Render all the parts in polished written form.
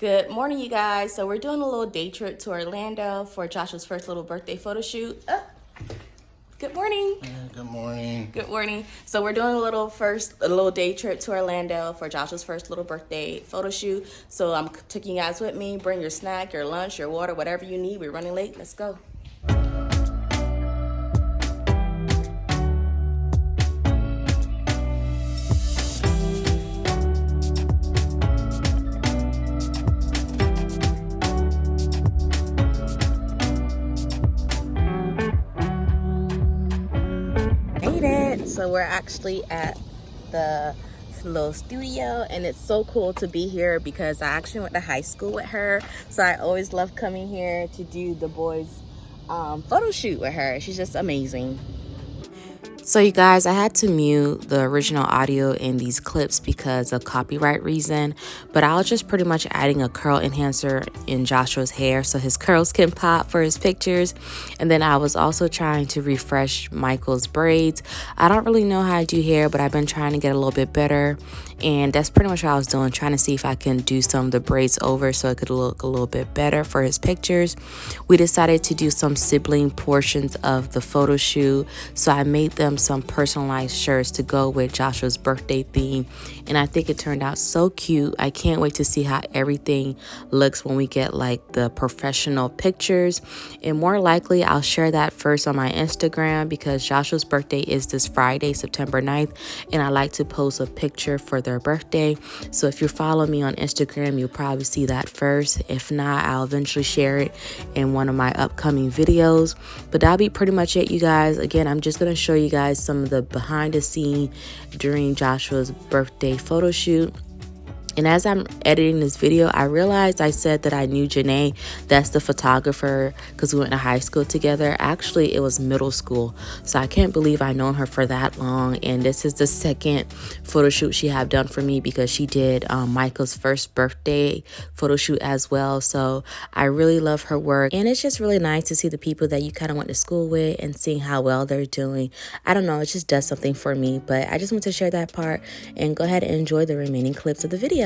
Good morning, you guys. So we're doing a little day trip to Orlando for Joshua's first little birthday photo shoot. Good morning. Good morning. Good morning. So we're doing a little day trip to Orlando for Joshua's first little birthday photo shoot. So I'm taking you guys with me. Bring your snack, your lunch, your water, whatever you need. We're running late. Let's go. Made it. So we're actually at the little studio, and it's so cool to be here because I actually went to high school with her, so I always love coming here to do the boys photo shoot with her. She's just amazing. So you guys, I had to mute the original audio in these clips because of copyright reason, but I was just pretty much adding a curl enhancer in Joshua's hair so his curls can pop for his pictures. And then I was also trying to refresh Michael's braids. I don't really know how to do hair, but I've been trying to get a little bit better. And that's pretty much what I was doing, trying to see if I can do some of the braids over so it could look a little bit better for his pictures. We decided to do some sibling portions of the photo shoot, so I made them some personalized shirts to go with Joshua's birthday theme, and I think it turned out so cute. I can't wait to see how everything looks when we get like the professional pictures, and more likely I'll share that first on my Instagram because Joshua's birthday is this Friday, September 9th, and I like to post a picture for their birthday. So if you follow me on Instagram, you'll probably see that first. If not, I'll eventually share it in one of my upcoming videos. But that'll be pretty much it, you guys. Again, I'm just going to show you guys some of the behind the scene during Joshua's birthday photo shoot. And as I'm editing this video, I realized I said that I knew Janae, that's the photographer, because we went to high school together. Actually, it was middle school. So I can't believe I've known her for that long. And this is the second photo shoot she have done for me because she did Michael's first birthday photo shoot as well. So I really love her work. And it's just really nice to see the people that you kind of went to school with and seeing how well they're doing. I don't know, it just does something for me. But I just want to share that part and go ahead and enjoy the remaining clips of the video.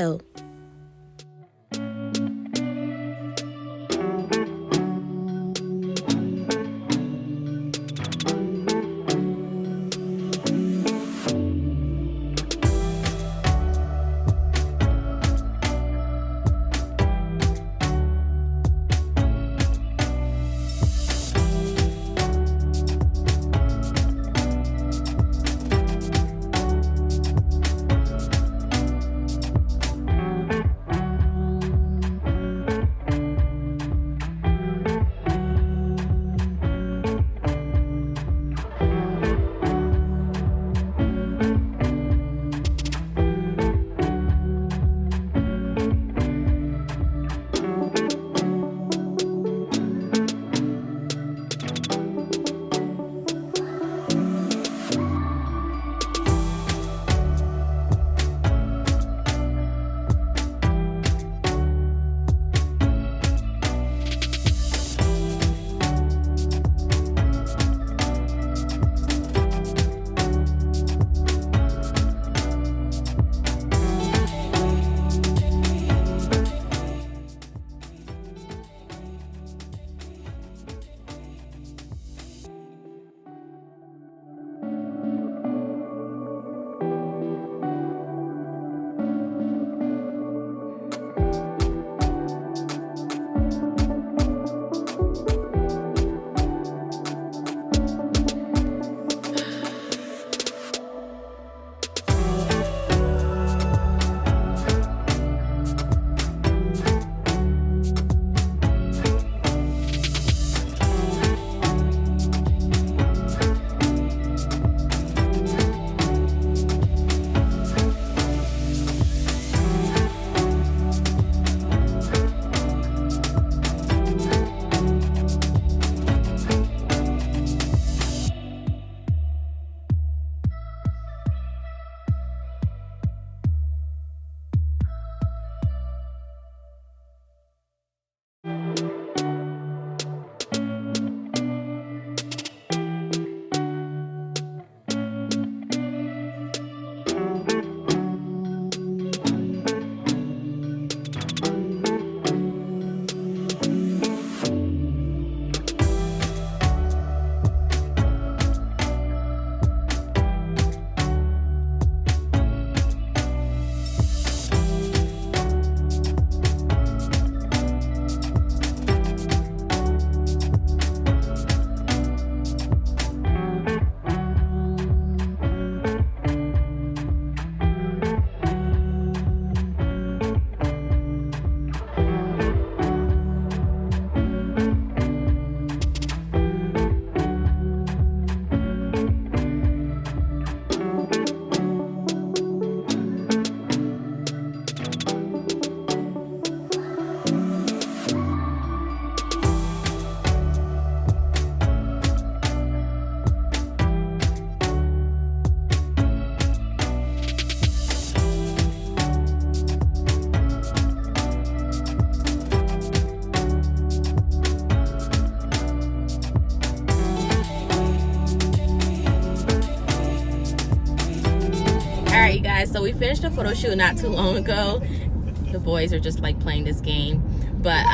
guys, so we finished a photo shoot not too long ago. The boys are just like playing this game, but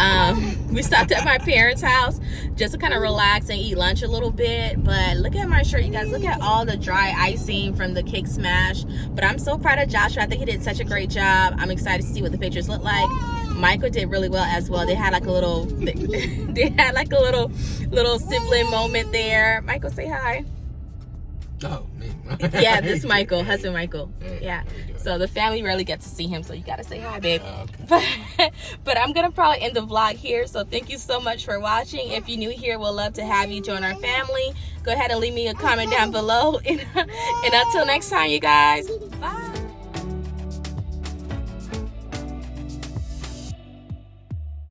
we stopped at my parents' house just to kind of relax and eat lunch a little bit. But look at my shirt, you guys. Look at all the dry icing from the cake smash. But I'm so proud of Joshua. I think he did such a great job. I'm excited to see what the pictures look like. Michael did really well as well. They had like a little little sibling moment there. Michael, say hi. Oh, me. Yeah, this is Michael, husband Michael. Yeah. So the family rarely gets to see him, so you gotta say hi, babe. Okay. But I'm gonna probably end the vlog here. So thank you so much for watching. If you're new here, we'll love to have you join our family. Go ahead and leave me a comment down below. And until next time, you guys. Bye.